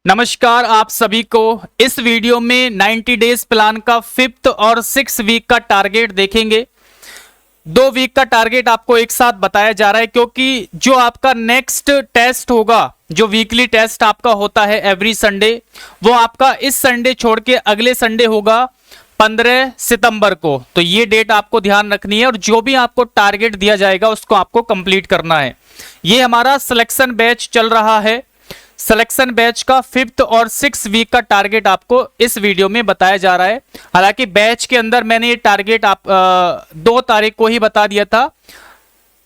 नमस्कार आप सभी को। इस वीडियो में 90 डेज प्लान का 5th और 6 वीक का टारगेट देखेंगे। 2 वीक का टारगेट आपको एक साथ बताया जा रहा है क्योंकि जो आपका नेक्स्ट टेस्ट होगा, जो वीकली टेस्ट आपका होता है एवरी संडे, वो आपका इस संडे छोड़ के अगले संडे होगा 15 सितंबर को। तो ये डेट आपको ध्यान रखनी है और जो भी आपको टारगेट दिया जाएगा उसको आपको कंप्लीट करना है। ये हमारा सिलेक्शन बैच चल रहा है। सिलेक्शन बैच का 5th और 6 वीक का टारगेट आपको इस वीडियो में बताया जा रहा है। हालांकि बैच के अंदर मैंने ये टारगेट 2 तारीख को ही बता दिया था।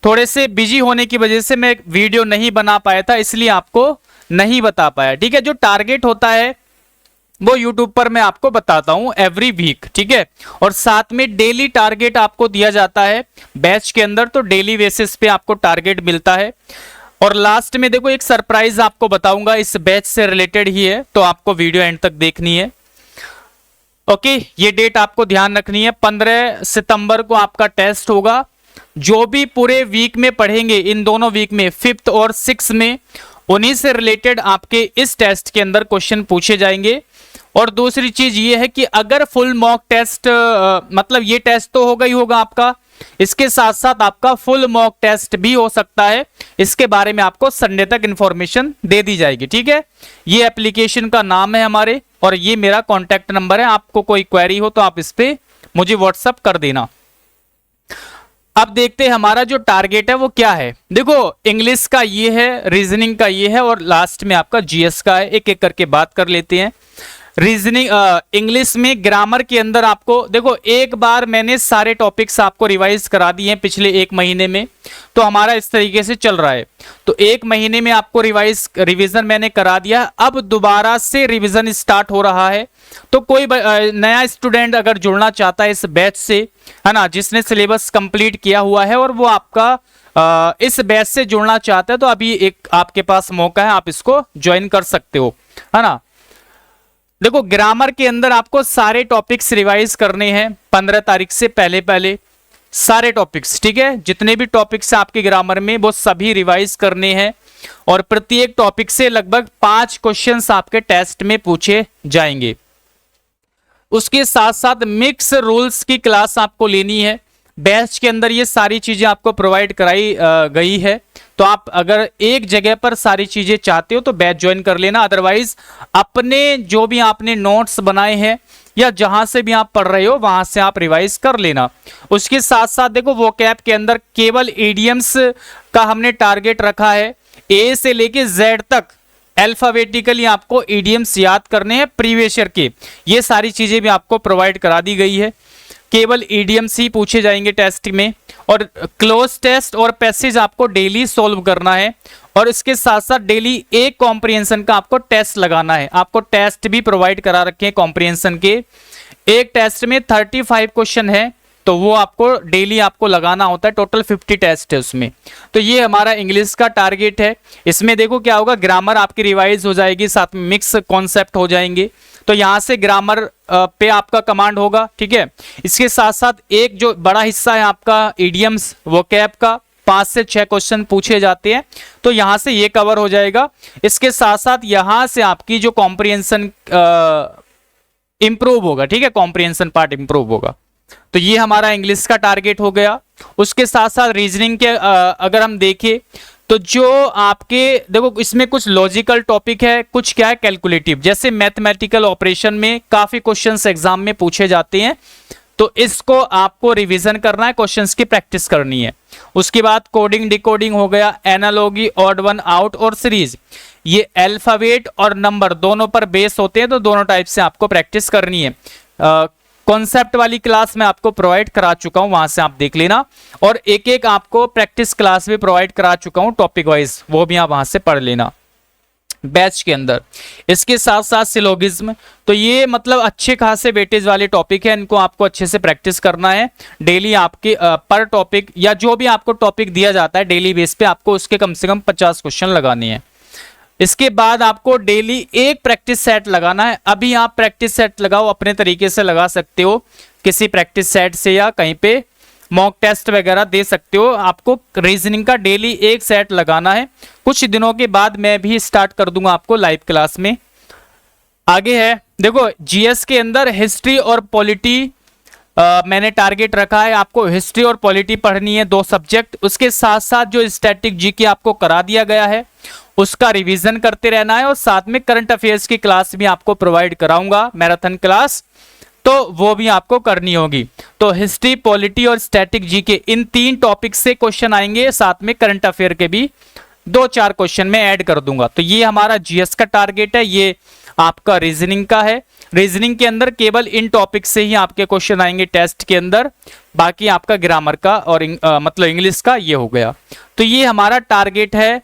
थोड़े से बिजी होने की वजह से मैं वीडियो नहीं बना पाया था, इसलिए आपको नहीं बता पाया। ठीक है, जो टारगेट होता है वो यूट्यूब पर मैं आपको बताता हूं एवरी वीक। ठीक है, और साथ में डेली टारगेट आपको दिया जाता है बैच के अंदर, तो डेली बेसिस पे आपको टारगेट मिलता है। और लास्ट में देखो एक सरप्राइज आपको बताऊंगा, इस बैच से रिलेटेड ही है, तो आपको वीडियो एंड तक देखनी है। ओके, ये डेट आपको ध्यान रखनी है। 15 सितंबर को आपका टेस्ट होगा। जो भी पूरे वीक में पढ़ेंगे, इन दोनों वीक में 5th और 6 में, उन्हीं से रिलेटेड आपके इस टेस्ट के अंदर क्वेश्चन पूछे जाएंगे। और दूसरी चीज ये है कि अगर फुल मॉक टेस्ट, मतलब ये टेस्ट तो होगा ही होगा आपका, इसके साथ साथ आपका फुल मॉक टेस्ट भी हो सकता है। इसके बारे में आपको संडे तक इंफॉर्मेशन दे दी जाएगी। ठीक है, ये एप्लीकेशन का नाम है हमारे और ये मेरा कॉन्टैक्ट नंबर है। आपको कोई क्वेरी हो तो आप इस पे मुझे व्हाट्सअप कर देना। अब देखते हैं हमारा जो टारगेट है वो क्या है। देखो, इंग्लिश का ये है, रीजनिंग का ये है और लास्ट में आपका जीएस का है। एक एक करके बात कर लेते हैं। रीजनिंग इंग्लिश में ग्रामर के अंदर आपको देखो, एक बार मैंने सारे टॉपिक्स आपको रिवाइज करा दिए हैं पिछले 1 महीने में, तो हमारा इस तरीके से चल रहा है। तो 1 महीने में आपको रिवीजन मैंने करा दिया। अब दोबारा से रिवीजन स्टार्ट हो रहा है। तो कोई नया स्टूडेंट अगर जुड़ना चाहता है इस बैच से, है ना, जिसने सिलेबस कंप्लीट किया हुआ है और वो आपका इस बैच से जुड़ना चाहता है, तो अभी एक आपके पास मौका है, आप इसको ज्वाइन कर सकते हो, है ना। देखो, ग्रामर के अंदर आपको सारे टॉपिक्स रिवाइज करने हैं 15 तारीख से पहले सारे टॉपिक्स। ठीक है, जितने भी टॉपिक्स आपके ग्रामर में वो सभी रिवाइज करने हैं और प्रत्येक टॉपिक से लगभग 5 क्वेश्चंस आपके टेस्ट में पूछे जाएंगे। उसके साथ साथ मिक्स रूल्स की क्लास आपको लेनी है। बैच के अंदर ये सारी चीजें आपको प्रोवाइड कराई गई है। तो आप अगर एक जगह पर सारी चीजें चाहते हो तो बैच ज्वाइन कर लेना। अदरवाइज अपने जो भी आपने नोट्स बनाए हैं या जहां से भी आप पढ़ रहे हो वहां से आप रिवाइज कर लेना। उसके साथ साथ देखो, वोकैब के अंदर केवल इडियम्स का हमने टारगेट रखा है। ए से लेके जेड तक अल्फाबेटिकली आपको इडियम्स याद करने हैं प्रीवियस ईयर के। ये सारी चीजें भी आपको प्रोवाइड करा दी गई है। केवल इडियम्स ही पूछे जाएंगे टेस्ट में और क्लोज टेस्ट और पैसेज आपको डेली सॉल्व करना है। और इसके साथ साथ डेली एक कॉम्प्रिहेंशन का आपको टेस्ट लगाना है। आपको टेस्ट भी प्रोवाइड करा रखे हैं कॉम्प्रिहेंशन के। एक टेस्ट में 35 क्वेश्चन है, तो वो आपको डेली आपको लगाना होता है। टोटल 50 टेस्ट है उसमें। तो ये हमारा इंग्लिश का टारगेट है। इसमें देखो क्या होगा, ग्रामर आपकी रिवाइज हो जाएगी, साथ में मिक्स कॉन्सेप्ट हो जाएंगे। तो यहां से ग्रामर पे आपका कमांड होगा। ठीक है, इसके साथ साथ एक जो बड़ा हिस्सा है आपका इडियम्स वोकैब का, 5 से 6 क्वेश्चन पूछे जाते हैं, तो यहां से ये कवर हो जाएगा। इसके साथ साथ यहां से आपकी जो कॉम्प्रिहेंशन इंप्रूव होगा। ठीक है, कॉम्प्रिहेंशन पार्ट इंप्रूव होगा। तो ये हमारा इंग्लिश का टारगेट हो गया। उसके साथ साथ रीजनिंग के अगर हम देखें तो जो आपके देखो, इसमें कुछ लॉजिकल टॉपिक है, कुछ क्या है कैलकुलेटिव। जैसे मैथमेटिकल ऑपरेशन में काफी क्वेश्चंस एग्जाम में पूछे जाते हैं, तो इसको आपको रिवीजन करना है, क्वेश्चंस की प्रैक्टिस करनी है। उसके बाद कोडिंग डिकोडिंग हो गया, एनालॉगी, ऑड वन आउट और सीरीज। ये अल्फाबेट और नंबर दोनों पर बेस होते हैं, तो दोनों टाइप से आपको प्रैक्टिस करनी है। कॉन्सेप्ट वाली क्लास में आपको प्रोवाइड करा चुका हूं, वहां से आप देख लेना। और एक एक आपको प्रैक्टिस क्लास भी प्रोवाइड करा चुका हूं टॉपिक वाइज, वो भी आप वहां से पढ़ लेना बैच के अंदर। इसके साथ साथ सिलोगिज्म, तो ये मतलब अच्छे खासे वेटेज वाले टॉपिक है, इनको आपको अच्छे से प्रैक्टिस करना है। डेली आपके पर टॉपिक या जो भी आपको टॉपिक दिया जाता है डेली बेस पे, आपको उसके कम से कम 50 क्वेश्चन लगाने हैं। इसके बाद आपको डेली एक प्रैक्टिस सेट लगाना है। अभी आप प्रैक्टिस सेट लगाओ, अपने तरीके से लगा सकते हो, किसी प्रैक्टिस सेट से या कहीं पे मॉक टेस्ट वगैरह दे सकते हो। आपको रीजनिंग का डेली एक सेट लगाना है। कुछ दिनों के बाद मैं भी स्टार्ट कर दूंगा आपको लाइव क्लास में, आगे है देखो, जीएस के अंदर हिस्ट्री और पॉलिटी मैंने टारगेट रखा है, आपको हिस्ट्री और पॉलिटी पढ़नी है, 2 सब्जेक्ट। उसके साथ साथ जो स्टैटिक जीके आपको करा दिया गया है उसका रिवीजन करते रहना है, और साथ में करंट अफेयर्स की क्लास भी आपको प्रोवाइड कराऊंगा, मैराथन क्लास, तो वो भी आपको करनी होगी। तो हिस्ट्री, पॉलिटी और स्टैटिक जीके, इन 3 टॉपिक से क्वेश्चन आएंगे, साथ में करंट अफेयर के भी 2-4 क्वेश्चन में ऐड कर दूंगा। तो ये हमारा जीएस का टारगेट है। ये आपका रीजनिंग का है। रीजनिंग के अंदर केवल इन टॉपिक से ही आपके क्वेश्चन आएंगे टेस्ट के अंदर, बाकी आपका ग्रामर का और मतलब इंग्लिश का ये हो गया। तो ये हमारा टारगेट है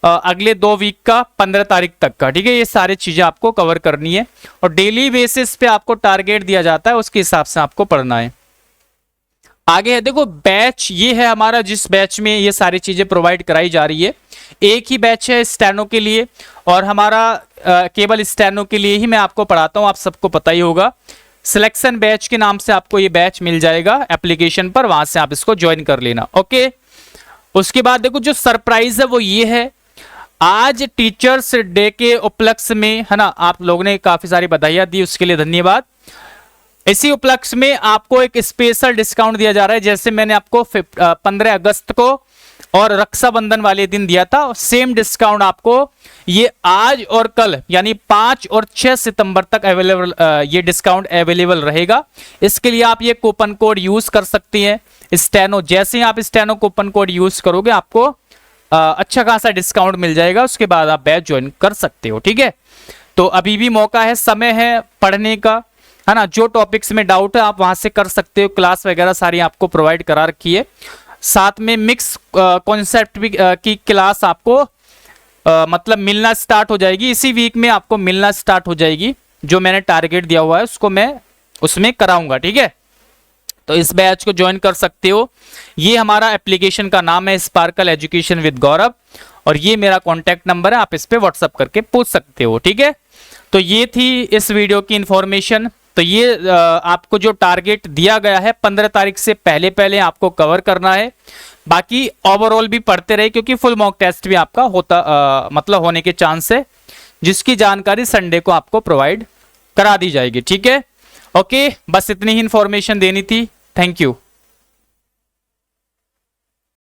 अगले 2 वीक का, 15 तारीख तक का, ठीक है। ये सारी चीजें आपको कवर करनी है और डेली बेसिस पे आपको टारगेट दिया जाता है, उसके हिसाब से आपको पढ़ना है। आगे है देखो बैच, ये है हमारा जिस बैच में ये सारी चीजें प्रोवाइड कराई जा रही है। एक ही बैच है स्टेनो के लिए, और हमारा केवल स्टेनो के लिए ही मैं आपको पढ़ाता हूं, आप सबको पता ही होगा। सिलेक्शन बैच के नाम से आपको ये बैच मिल जाएगा एप्लीकेशन पर, वहां से आप इसको ज्वाइन कर लेना, ओके। उसके बाद देखो जो सरप्राइज है वो ये है, आज टीचर्स डे के उपलक्ष्य में, है ना, आप लोगों ने काफी सारी बधाइयां दी, उसके लिए धन्यवाद। इसी उपलक्ष्य में आपको एक स्पेशल डिस्काउंट दिया जा रहा है, जैसे मैंने आपको 15 अगस्त को और रक्षाबंधन वाले दिन दिया था, सेम डिस्काउंट आपको ये आज और कल यानी 5 और 6 सितंबर तक अवेलेबल, ये डिस्काउंट अवेलेबल रहेगा। इसके लिए आप ये कूपन कोड यूज कर सकती हैं स्टेनो। जैसे ही आप स्टेनो कूपन कोड यूज करोगे आपको अच्छा खासा डिस्काउंट मिल जाएगा, उसके बाद आप बैच ज्वाइन कर सकते हो, ठीक है। तो अभी भी मौका है, समय है पढ़ने का, है ना। जो टॉपिक्स में डाउट है आप वहां से कर सकते हो, क्लास वगैरह सारी आपको प्रोवाइड करा रखी है। साथ में मिक्स कॉन्सेप्ट की क्लास आपको मतलब मिलना स्टार्ट हो जाएगी, इसी वीक में आपको मिलना स्टार्ट हो जाएगी। जो मैंने टारगेट दिया हुआ है उसको मैं उसमें कराऊंगा, ठीक है। तो इस बैच को ज्वाइन कर सकते हो। ये हमारा एप्लीकेशन का नाम है स्पार्कल एजुकेशन विद गौरव, और ये मेरा कॉन्टैक्ट नंबर है, आप इस पे व्हाट्सअप करके पूछ सकते हो, ठीक है। तो ये थी इस वीडियो की इंफॉर्मेशन। तो ये आपको जो टारगेट दिया गया है 15 तारीख से पहले पहले आपको कवर करना है। बाकी ओवरऑल भी पढ़ते रहे, क्योंकि फुल मॉक टेस्ट भी आपका होता मतलब होने के चांस है, जिसकी जानकारी संडे को आपको प्रोवाइड करा दी जाएगी, ठीक है। ओके, बस इतनी ही इंफॉर्मेशन देनी थी। Thank you.